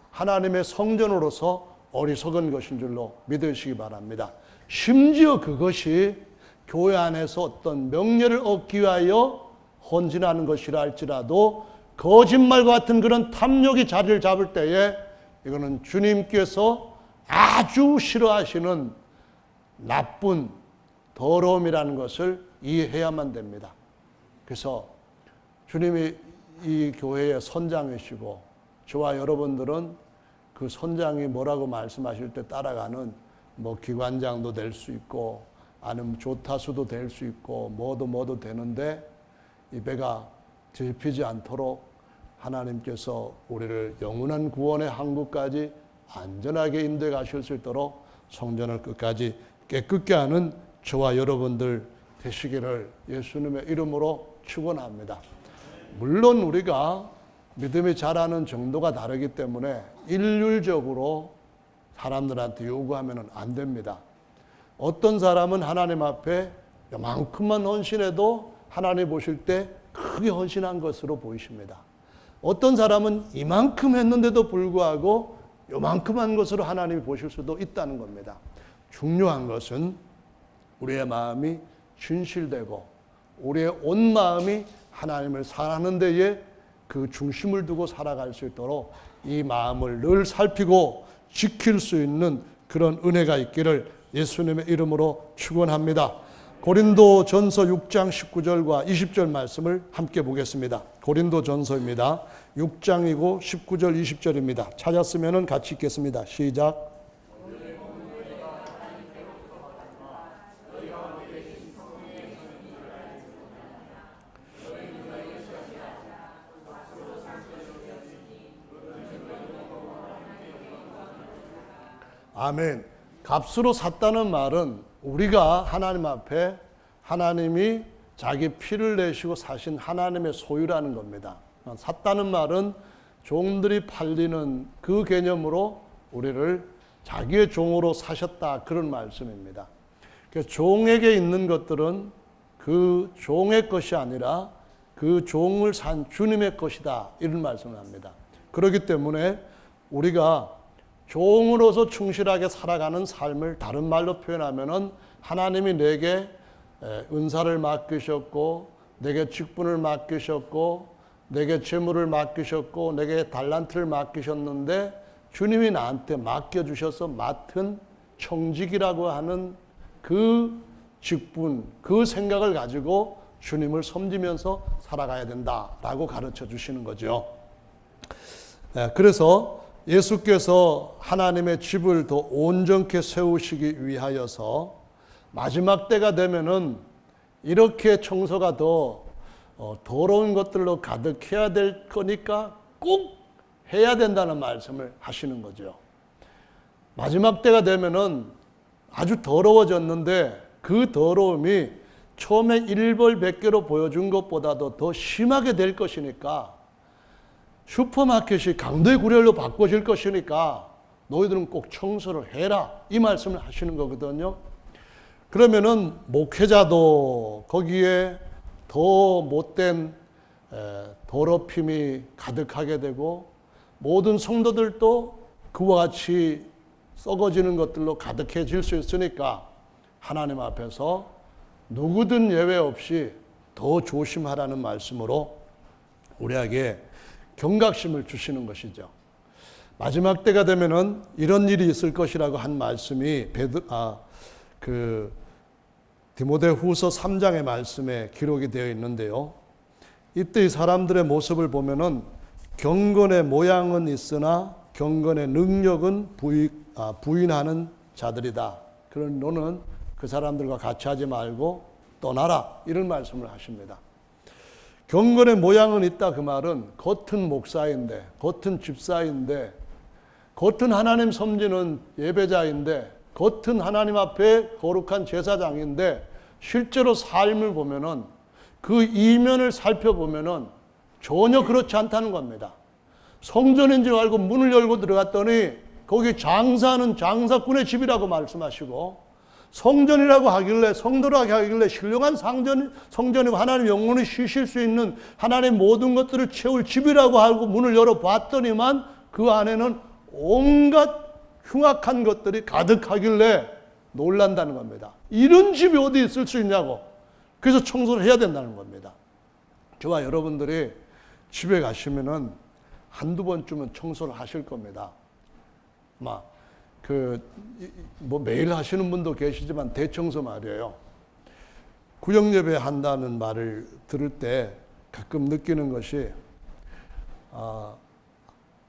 하나님의 성전으로서 어리석은 것인 줄로 믿으시기 바랍니다. 심지어 그것이 교회 안에서 어떤 명예를 얻기 위하여 헌신하는 것이라 할지라도 거짓말과 같은 그런 탐욕이 자리를 잡을 때에 이거는 주님께서 아주 싫어하시는 나쁜 더러움이라는 것을 이해해야만 됩니다. 그래서 주님이 이 교회의 선장이시고 저와 여러분들은 그 선장이 뭐라고 말씀하실 때 따라가는 기관장도 될 수 있고 아니면 조타수도 될 수 있고 뭐도 되는데 이 배가 뒤집히지 않도록 하나님께서 우리를 영원한 구원의 항구까지 안전하게 인도해 가실 수 있도록 성전을 끝까지 깨끗게 하는 저와 여러분들 되시기를 예수님의 이름으로 축원합니다. 물론 우리가 믿음이 자라는 정도가 다르기 때문에 일률적으로 사람들한테 요구하면 안 됩니다. 어떤 사람은 하나님 앞에 요만큼만 헌신해도 하나님 보실 때 크게 헌신한 것으로 보이십니다. 어떤 사람은 이만큼 했는데도 불구하고 요만큼 한 것으로 하나님이 보실 수도 있다는 겁니다. 중요한 것은 우리의 마음이 진실되고 우리의 온 마음이 하나님을 사랑하는 데에 그 중심을 두고 살아갈 수 있도록 이 마음을 늘 살피고 지킬 수 있는 그런 은혜가 있기를 예수님의 이름으로 축원합니다. 고린도전서 6장 19절과 20절 말씀을 함께 보겠습니다. 고린도전서입니다. 6장이고 19절 20절입니다. 찾았으면 같이 읽겠습니다. 시작. 아멘. 값으로 샀다는 말은 우리가 하나님 앞에 하나님이 자기 피를 내시고 사신 하나님의 소유라는 겁니다. 샀다는 말은 종들이 팔리는 그 개념으로 우리를 자기의 종으로 사셨다, 그런 말씀입니다. 그래서 종에게 있는 것들은 그 종의 것이 아니라 그 종을 산 주님의 것이다, 이런 말씀을 합니다. 그렇기 때문에 우리가 종으로서 충실하게 살아가는 삶을 다른 말로 표현하면은 하나님이 내게 은사를 맡기셨고 내게 직분을 맡기셨고 내게 재물을 맡기셨고 내게 달란트를 맡기셨는데 주님이 나한테 맡겨주셔서 맡은 청직이라고 하는 그 직분, 그 생각을 가지고 주님을 섬기면서 살아가야 된다라고 가르쳐 주시는 거죠. 그래서 예수께서 하나님의 집을 더 온전케 세우시기 위하여서 마지막 때가 되면은 이렇게 청소가 더 더러운 것들로 가득해야 될 거니까 꼭 해야 된다는 말씀을 하시는 거죠. 마지막 때가 되면은 아주 더러워졌는데 그 더러움이 처음에 일벌백계로 보여준 것보다도 더 심하게 될 것이니까, 슈퍼마켓이 강도의 구렬로 바꿔질 것이니까 너희들은 꼭 청소를 해라, 이 말씀을 하시는 거거든요. 그러면은 목회자도 거기에 더 못된 더럽힘이 가득하게 되고, 모든 성도들도 그와 같이 썩어지는 것들로 가득해질 수 있으니까 하나님 앞에서 누구든 예외 없이 더 조심하라는 말씀으로 우리에게 경각심을 주시는 것이죠. 마지막 때가 되면은 이런 일이 있을 것이라고 한 말씀이 디모데후서 3장의 말씀에 기록이 되어 있는데요. 이때 이 사람들의 모습을 보면은 경건의 모양은 있으나 경건의 능력은 부인하는 자들이다. 그런 너는 그 사람들과 같이 하지 말고 떠나라, 이런 말씀을 하십니다. 경건의 모양은 있다, 그 말은 겉은 목사인데, 겉은 집사인데, 겉은 하나님 섬기는 예배자인데, 겉은 하나님 앞에 거룩한 제사장인데, 실제로 삶을 보면은, 그 이면을 살펴보면은 전혀 그렇지 않다는 겁니다. 성전인 줄 알고 문을 열고 들어갔더니 거기 장사하는 장사꾼의 집이라고 말씀하시고, 성전이라고 하길래, 성도라고 하길래 신령한 성전이고 하나님 영혼이 쉬실 수 있는 하나님 모든 것들을 채울 집이라고 하고 문을 열어봤더니만 그 안에는 온갖 흉악한 것들이 가득하길래 놀란다는 겁니다. 이런 집이 어디 있을 수 있냐고. 그래서 청소를 해야 된다는 겁니다. 저와 여러분들이 집에 가시면은 한두 번쯤은 청소를 하실 겁니다. 아마 매일 하시는 분도 계시지만 대청소 말이에요. 구역예배 한다는 말을 들을 때 가끔 느끼는 것이,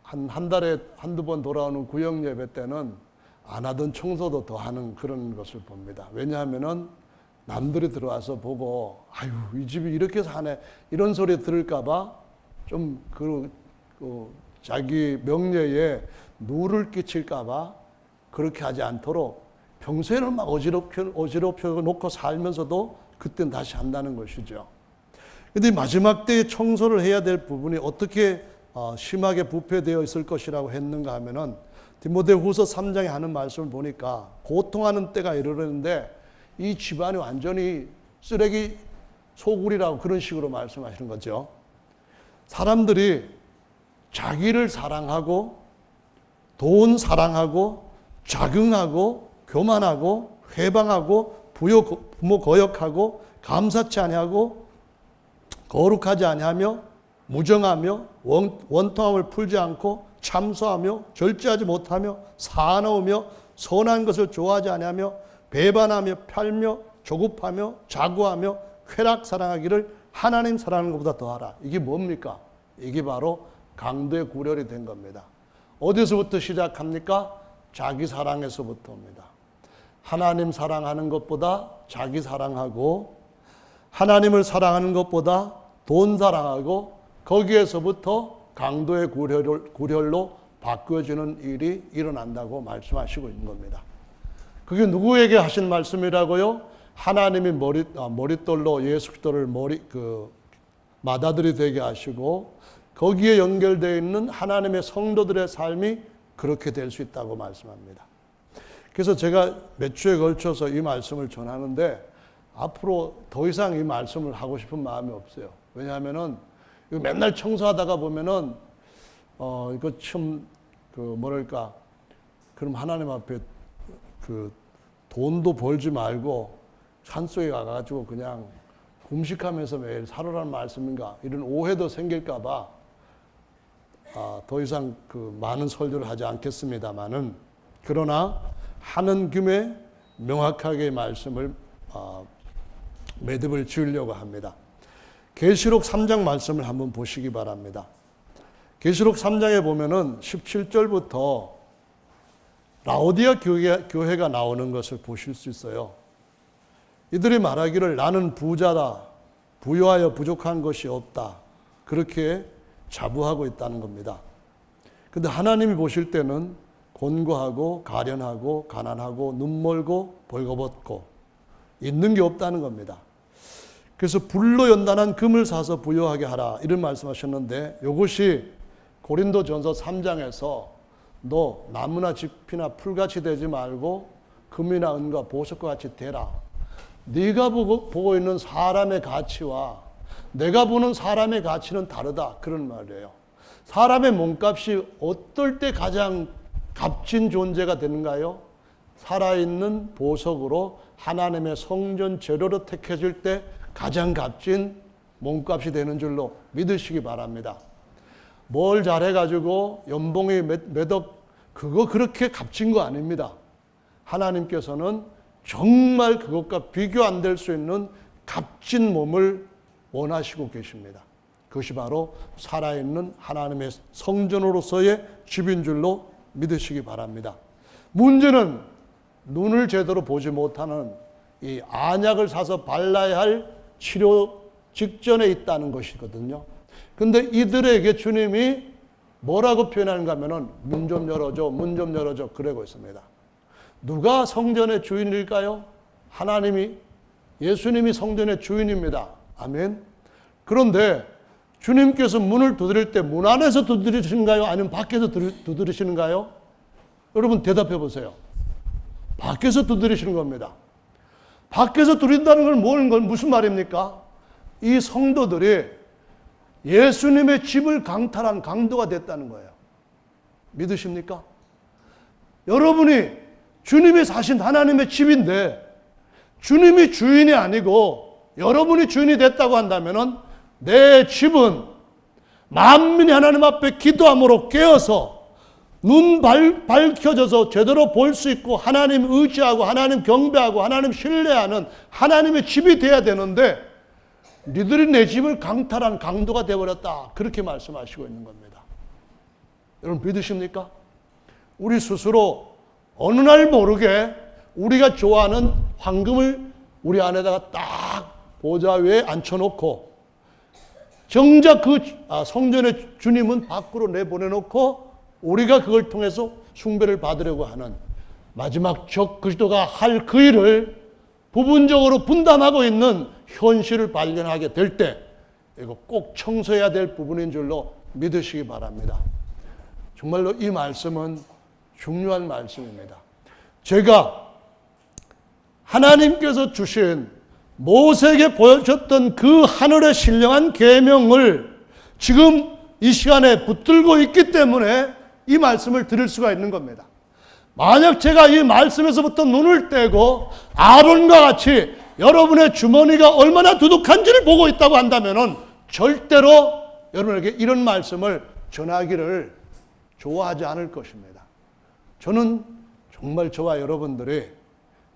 한 달에 한두 번 돌아오는 구역예배 때는 안 하던 청소도 더 하는 그런 것을 봅니다. 왜냐하면은 남들이 들어와서 보고, 아유, 이 집이 이렇게 사네, 이런 소리 들을까봐 좀 자기 명예에 누를 끼칠까봐 그렇게 하지 않도록 평소에는 막 어지럽혀 놓고 살면서도 그때는 다시 한다는 것이죠. 그런데 마지막 때에 청소를 해야 될 부분이 어떻게 심하게 부패되어 있을 것이라고 했는가 하면은, 디모데후서 3장에 하는 말씀을 보니까 고통하는 때가 이르는데 이 집안이 완전히 쓰레기 소굴이라고 그런 식으로 말씀하시는 거죠. 사람들이 자기를 사랑하고 돈 사랑하고 자긍하고 교만하고 회방하고 부모 거역하고 감사치 아니하고 거룩하지 아니하며 무정하며 원통함을 풀지 않고 참소하며 절제하지 못하며 사나우며 선한 것을 좋아하지 아니하며 배반하며 팔며 조급하며 자고하며 쾌락 사랑하기를 하나님 사랑하는 것보다 더하라. 이게 뭡니까? 이게 바로 강도의 구렬이 된 겁니다. 어디서부터 시작합니까? 자기 사랑에서부터입니다. 하나님 사랑하는 것보다 자기 사랑하고, 하나님을 사랑하는 것보다 돈 사랑하고, 거기에서부터 강도의 구렬로 바뀌어지는 일이 일어난다고 말씀하시고 있는 겁니다. 그게 누구에게 하신 말씀이라고요? 하나님이 머릿돌로 예수 그리스도를 맏아들이 되게 하시고, 거기에 연결되어 있는 하나님의 성도들의 삶이 그렇게 될 수 있다고 말씀합니다. 그래서 제가 몇 주에 걸쳐서 이 말씀을 전하는데 앞으로 더 이상 이 말씀을 하고 싶은 마음이 없어요. 왜냐하면은 맨날 청소하다가 보면은 이거 참 그럼 하나님 앞에 돈도 벌지 말고 산속에 가가지고 그냥 금식하면서 매일 살으라는 말씀인가, 이런 오해도 생길까봐 더 이상 많은 설교를 하지 않겠습니다만은, 그러나 하는 김에 명확하게 말씀을 매듭을 지으려고 합니다. 계시록 3장 말씀을 한번 보시기 바랍니다. 계시록 3장에 보면은 17절부터 라오디아 교회가 나오는 것을 보실 수 있어요. 이들이 말하기를 나는 부자다, 부여하여 부족한 것이 없다. 그렇게 자부하고 있다는 겁니다. 근데 하나님이 보실 때는 곤고하고 가련하고 가난하고 눈멀고 벌거벗고 있는 게 없다는 겁니다. 그래서 불로 연단한 금을 사서 부여하게 하라 이런 말씀하셨는데, 이것이 고린도전서 3장에서 너 나무나 집이나 풀같이 되지 말고 금이나 은과 보석과 같이 되라. 네가 보고 있는 사람의 가치와 내가 보는 사람의 가치는 다르다, 그런 말이에요. 사람의 몸값이 어떨 때 가장 값진 존재가 되는가요? 살아있는 보석으로 하나님의 성전 재료로 택해질 때 가장 값진 몸값이 되는 줄로 믿으시기 바랍니다. 뭘 잘해가지고 연봉이 몇억, 그거 그렇게 값진 거 아닙니다. 하나님께서는 정말 그것과 비교 안 될 수 있는 값진 몸을 원하시고 계십니다. 그것이 바로 살아있는 하나님의 성전으로서의 집인 줄로 믿으시기 바랍니다. 문제는 눈을 제대로 보지 못하는 이 안약을 사서 발라야 할 치료 직전에 있다는 것이거든요. 근데 이들에게 주님이 뭐라고 표현하는가 하면은 문 좀 열어줘, 문 좀 열어줘, 그러고 있습니다. 누가 성전의 주인일까요? 하나님이, 예수님이 성전의 주인입니다. 아멘. 그런데 주님께서 문을 두드릴 때 문 안에서 두드리시는가요? 아니면 밖에서 두드리시는가요? 여러분 대답해 보세요. 밖에서 두드리시는 겁니다. 밖에서 두드린다는 건 무슨 말입니까? 이 성도들이 예수님의 집을 강탈한 강도가 됐다는 거예요. 믿으십니까? 여러분이 주님이 사신 하나님의 집인데 주님이 주인이 아니고 여러분이 주인이 됐다고 한다면은 내 집은 만민이 하나님 앞에 기도함으로 깨어서 눈 밝혀져서 제대로 볼 수 있고 하나님 의지하고 하나님 경배하고 하나님 신뢰하는 하나님의 집이 돼야 되는데 니들이 내 집을 강탈한 강도가 되어버렸다, 그렇게 말씀하시고 있는 겁니다. 여러분 믿으십니까? 우리 스스로 어느 날 모르게 우리가 좋아하는 황금을 우리 안에다가 딱 보좌 위에 앉혀놓고 정작 그 성전의 주님은 밖으로 내보내놓고 우리가 그걸 통해서 숭배를 받으려고 하는 마지막 적 그리스도가 할 그 일을 부분적으로 분담하고 있는 현실을 발견하게 될 때 이거 꼭 청소해야 될 부분인 줄로 믿으시기 바랍니다. 정말로 이 말씀은 중요한 말씀입니다. 제가 하나님께서 주신 모세에게 보여줬던 그 하늘의 신령한 계명을 지금 이 시간에 붙들고 있기 때문에 이 말씀을 들을 수가 있는 겁니다. 만약 제가 이 말씀에서부터 눈을 떼고 아론과 같이 여러분의 주머니가 얼마나 두둑한지를 보고 있다고 한다면 절대로 여러분에게 이런 말씀을 전하기를 좋아하지 않을 것입니다. 저는 정말 저와 여러분들이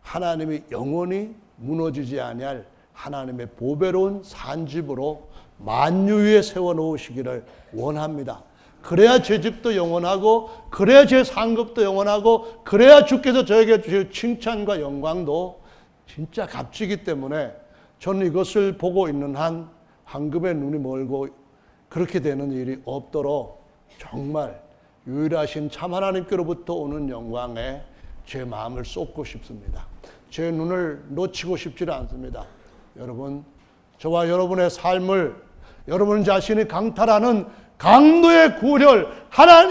하나님이 영원히 무너지지 아니할 하나님의 보배로운 산집으로 만유 위에 세워놓으시기를 원합니다. 그래야 제 집도 영원하고 그래야 제 상급도 영원하고 그래야 주께서 저에게 주실 칭찬과 영광도 진짜 값지기 때문에 저는 이것을 보고 있는 한 황금의 눈이 멀고 그렇게 되는 일이 없도록 정말 유일하신 참 하나님께로부터 오는 영광에 제 마음을 쏟고 싶습니다. 제 눈을 놓치고 싶지는 않습니다. 여러분, 저와 여러분의 삶을 여러분 자신이 강탈하는 강도의 구렬,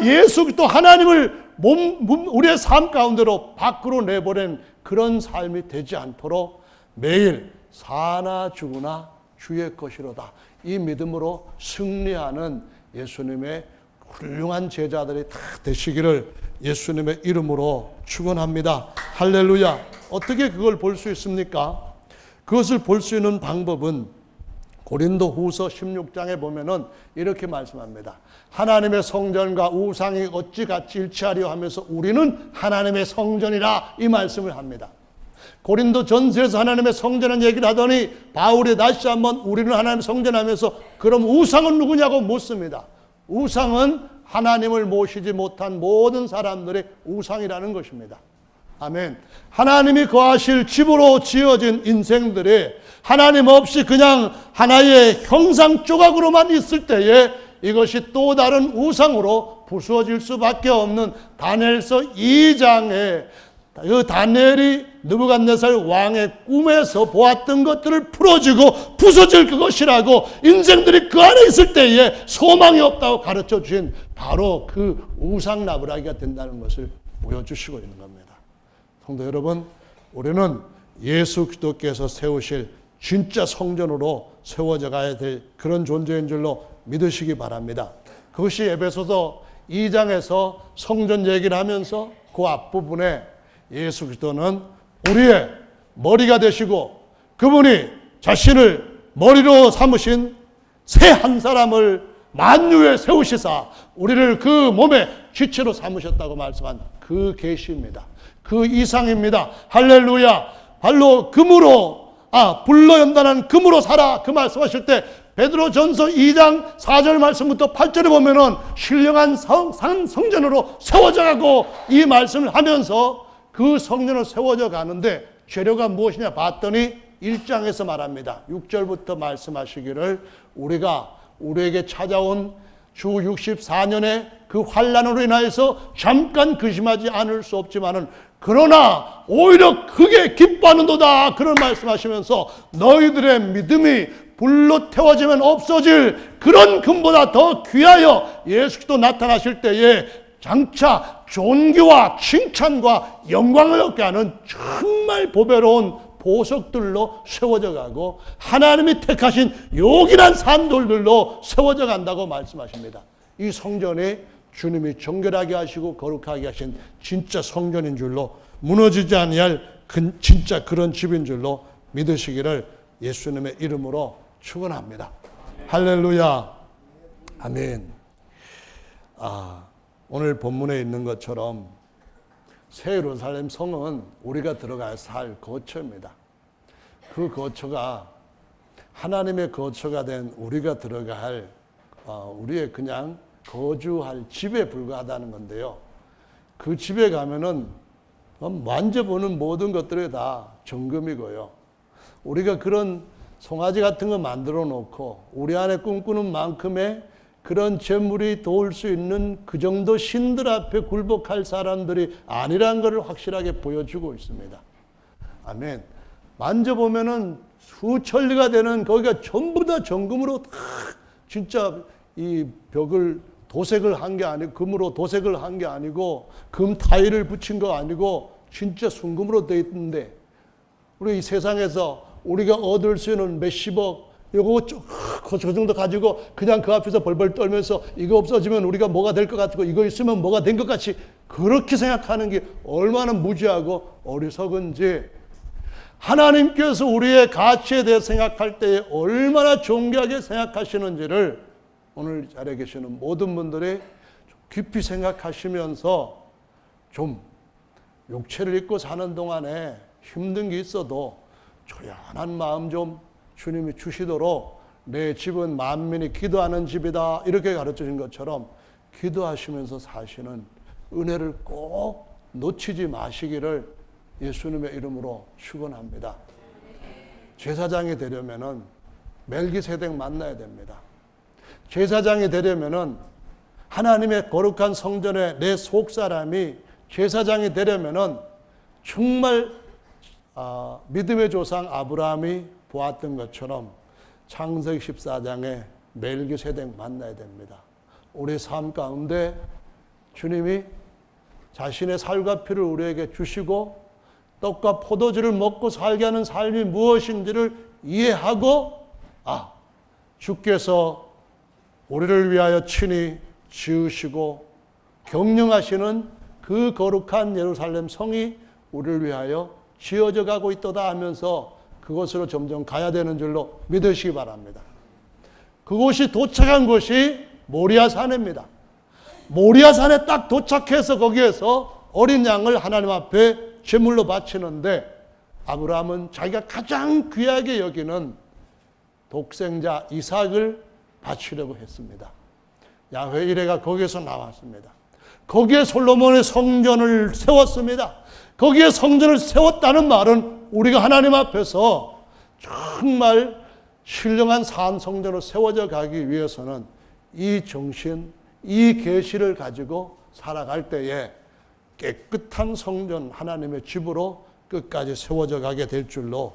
예수 그리스도 하나님을 우리의 삶 가운데로 밖으로 내보낸 그런 삶이 되지 않도록 매일 사나 죽으나 주의 것이로다, 이 믿음으로 승리하는 예수님의 훌륭한 제자들이 다 되시기를 예수님의 이름으로 축원합니다. 할렐루야. 어떻게 그걸 볼 수 있습니까? 그것을 볼 수 있는 방법은 고린도후서 16장에 보면은 이렇게 말씀합니다. 하나님의 성전과 우상이 어찌 같이 일치하려 하면서 우리는 하나님의 성전이라, 이 말씀을 합니다. 고린도 전서에서 하나님의 성전이라는 얘기를 하더니 바울이 다시 한번 우리는 하나님의 성전하면서 그럼 우상은 누구냐고 묻습니다. 우상은 하나님을 모시지 못한 모든 사람들의 우상이라는 것입니다. 아멘. 하나님이 거하실 집으로 지어진 인생들이 하나님 없이 그냥 하나의 형상 조각으로만 있을 때에 이것이 또 다른 우상으로 부수어질 수밖에 없는 다니엘서 2장에 그 다니엘이 느부갓네살 왕의 꿈에서 보았던 것들을 풀어주고 부서질 그것이라고 인생들이 그 안에 있을 때에 소망이 없다고 가르쳐 주신 바로 그 우상 나부라기가 된다는 것을 보여주시고 있는 겁니다. 성도 여러분, 우리는 예수 그리스도께서 세우실 진짜 성전으로 세워져 가야 될 그런 존재인 줄로 믿으시기 바랍니다. 그것이 에베소서 2장에서 성전 얘기를 하면서 그 앞부분에 예수 그리스도는 우리의 머리가 되시고 그분이 자신을 머리로 삼으신 새 한 사람을 만유에 세우시사 우리를 그 몸의 지체로 삼으셨다고 말씀한 그 계시입니다. 그 이상입니다. 할렐루야. 발로 금으로 불로 연단한 금으로 살아 그 말씀하실 때 베드로전서 2장 4절 말씀부터 8절에 보면은 신령한 성전으로 세워져 가고 이 말씀을 하면서 그 성전을 세워져 가는데 재료가 무엇이냐 봤더니 1장에서 말합니다. 6절부터 말씀하시기를 우리에게 찾아온 주 64년의 그 환난으로 인하여서 잠깐 근심하지 않을 수 없지만은 그러나 오히려 크게 기뻐하는도다 그런 말씀하시면서 너희들의 믿음이 불로 태워지면 없어질 그런 금보다 더 귀하여 예수 그리스도 나타나실 때에 장차 존귀와 칭찬과 영광을 얻게 하는 정말 보배로운 보석들로 세워져 가고 하나님이 택하신 요긴한 산돌들로 세워져 간다고 말씀하십니다. 이 성전이 주님이 정결하게 하시고 거룩하게 하신 진짜 성전인 줄로 무너지지 아니할 진짜 그런 집인 줄로 믿으시기를 예수님의 이름으로 축원합니다. 할렐루야. 아멘. 오늘 본문에 있는 것처럼 새 예루살렘 성은 우리가 들어가야 살 거처입니다. 그 거처가 하나님의 거처가 된 우리가 들어가야 할 우리의 그냥 거주할 집에 불과하다는 건데요. 그 집에 가면은 만져보는 모든 것들이 다 정금이고요. 우리가 그런 송아지 같은 거 만들어 놓고 우리 안에 꿈꾸는 만큼의 그런 재물이 도울 수 있는 그 정도 신들 앞에 굴복할 사람들이 아니란 것을 확실하게 보여주고 있습니다. 아멘. 만져보면은 수천리가 되는 거기가 전부 다 정금으로 진짜 이 벽을 도색을 한 게 아니고 금으로 도색을 한 게 아니고 금 타일을 붙인 거 아니고 진짜 순금으로 되어 있는데 우리 이 세상에서 우리가 얻을 수 있는 몇십억 이거 그 정도 가지고 그냥 그 앞에서 벌벌 떨면서 이거 없어지면 우리가 뭐가 될 것 같고 이거 있으면 뭐가 된 것 같이 그렇게 생각하는 게 얼마나 무지하고 어리석은지 하나님께서 우리의 가치에 대해 생각할 때 얼마나 존귀하게 생각하시는지를 오늘 자리에 계시는 모든 분들이 깊이 생각하시면서 좀 육체를 입고 사는 동안에 힘든 게 있어도 조연한 마음 좀 주님이 주시도록 내 집은 만민이 기도하는 집이다 이렇게 가르쳐 준 것처럼 기도하시면서 사시는 은혜를 꼭 놓치지 마시기를 예수님의 이름으로 축원합니다. 제사장이 되려면은 멜기세덱 만나야 됩니다. 제사장이 되려면은 하나님의 거룩한 성전에 내 속사람이 제사장이 되려면은 정말 믿음의 조상 아브라함이 보았던 것처럼 창세기 14장에 멜기세덱 만나야 됩니다. 우리 삶 가운데 주님이 자신의 살과 피를 우리에게 주시고 떡과 포도주를 먹고 살게 하는 삶이 무엇인지를 이해하고 주께서 우리를 위하여 친히 지으시고 경영하시는 그 거룩한 예루살렘 성이 우리를 위하여 지어져 가고 있도다 하면서 그곳으로 점점 가야 되는 줄로 믿으시기 바랍니다. 그곳이 도착한 곳이 모리아산입니다. 모리아산에 딱 도착해서 거기에서 어린 양을 하나님 앞에 제물로 바치는데 아브라함은 자기가 가장 귀하게 여기는 독생자 이삭을 바치려고 했습니다. 야훼 이레가 거기에서 나왔습니다. 거기에 솔로몬의 성전을 세웠습니다. 거기에 성전을 세웠다는 말은 우리가 하나님 앞에서 정말 신령한 산 성전으로 세워져 가기 위해서는 이 정신, 이 계시를 가지고 살아갈 때에 깨끗한 성전, 하나님의 집으로 끝까지 세워져 가게 될 줄로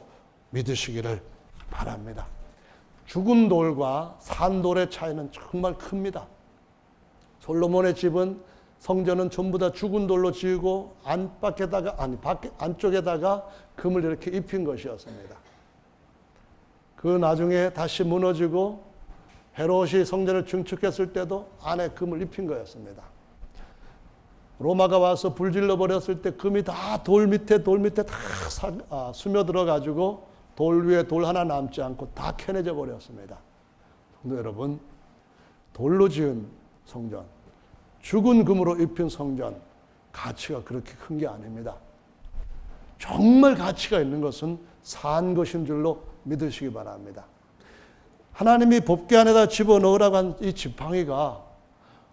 믿으시기를 바랍니다. 죽은 돌과 산 돌의 차이는 정말 큽니다. 솔로몬의 집은 성전은 전부 다 죽은 돌로 지으고 안쪽에다가 금을 이렇게 입힌 것이었습니다. 그 나중에 다시 무너지고 헤롯이 성전을 증축했을 때도 안에 금을 입힌 거였습니다. 로마가 와서 불질러 버렸을 때 금이 다 돌 밑에 다 스며들어 가지고 돌 위에 돌 하나 남지 않고 다 캐내져 버렸습니다. 성도 여러분, 돌로 지은 성전, 죽은 금으로 입힌 성전, 가치가 그렇게 큰 게 아닙니다. 정말 가치가 있는 것은 산 것인 줄로 믿으시기 바랍니다. 하나님이 법궤 안에다 집어넣으라고 한 이 지팡이가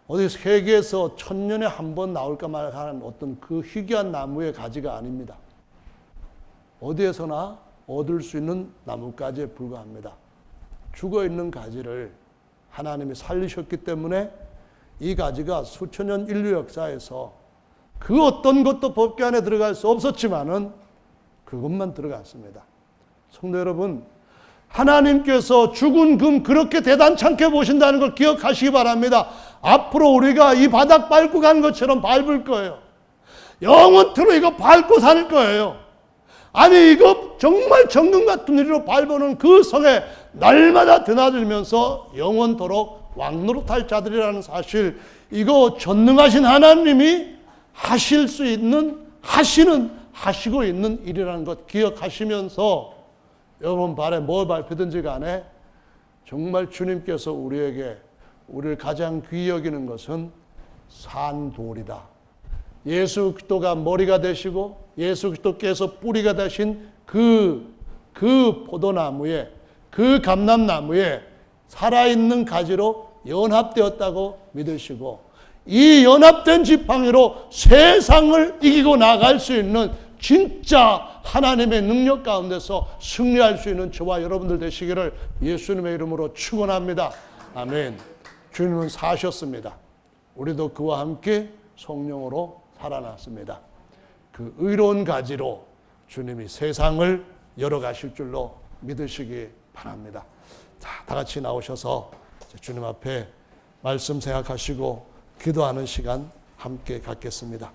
어디 세계에서 1000년에 한 번 나올까 말하는 어떤 그 희귀한 나무의 가지가 아닙니다. 어디에서나 얻을 수 있는 나뭇가지에 불과합니다. 죽어있는 가지를 하나님이 살리셨기 때문에 이 가지가 수천 년 인류 역사에서 그 어떤 것도 법궤 안에 들어갈 수 없었지만은 그것만 들어갔습니다. 성도 여러분, 하나님께서 죽은 금 그렇게 대단치 않게 보신다는 걸 기억하시기 바랍니다. 앞으로 우리가 이 바닥 밟고 간 것처럼 밟을 거예요. 영원토록 이거 밟고 살 거예요. 아니 이거 정말 정금 같은 일로 밟아놓은 그 성에 날마다 드나들면서 영원토록 왕노릇할 자들이라는 사실, 이거 전능하신 하나님이 하실 수 있는, 하시고 있는 일이라는 것 기억하시면서 여러분 발에 뭘 밟히든지 간에 정말 주님께서 우리를 가장 귀히 여기는 것은 산돌이다. 예수 그리스도가 머리가 되시고 예수 그리스도께서 뿌리가 되신 그 포도나무에, 그 감람나무에 살아있는 가지로 연합되었다고 믿으시고, 이 연합된 지팡이로 세상을 이기고 나갈 수 있는 진짜 하나님의 능력 가운데서 승리할 수 있는 저와 여러분들 되시기를 예수님의 이름으로 축원합니다. 아멘. 주님은 사셨습니다. 우리도 그와 함께 성령으로 살아났습니다. 그 의로운 가지로 주님이 세상을 열어가실 줄로 믿으시기 바랍니다. 자, 다 같이 나오셔서 주님 앞에 말씀 생각하시고 기도하는 시간 함께 갖겠습니다.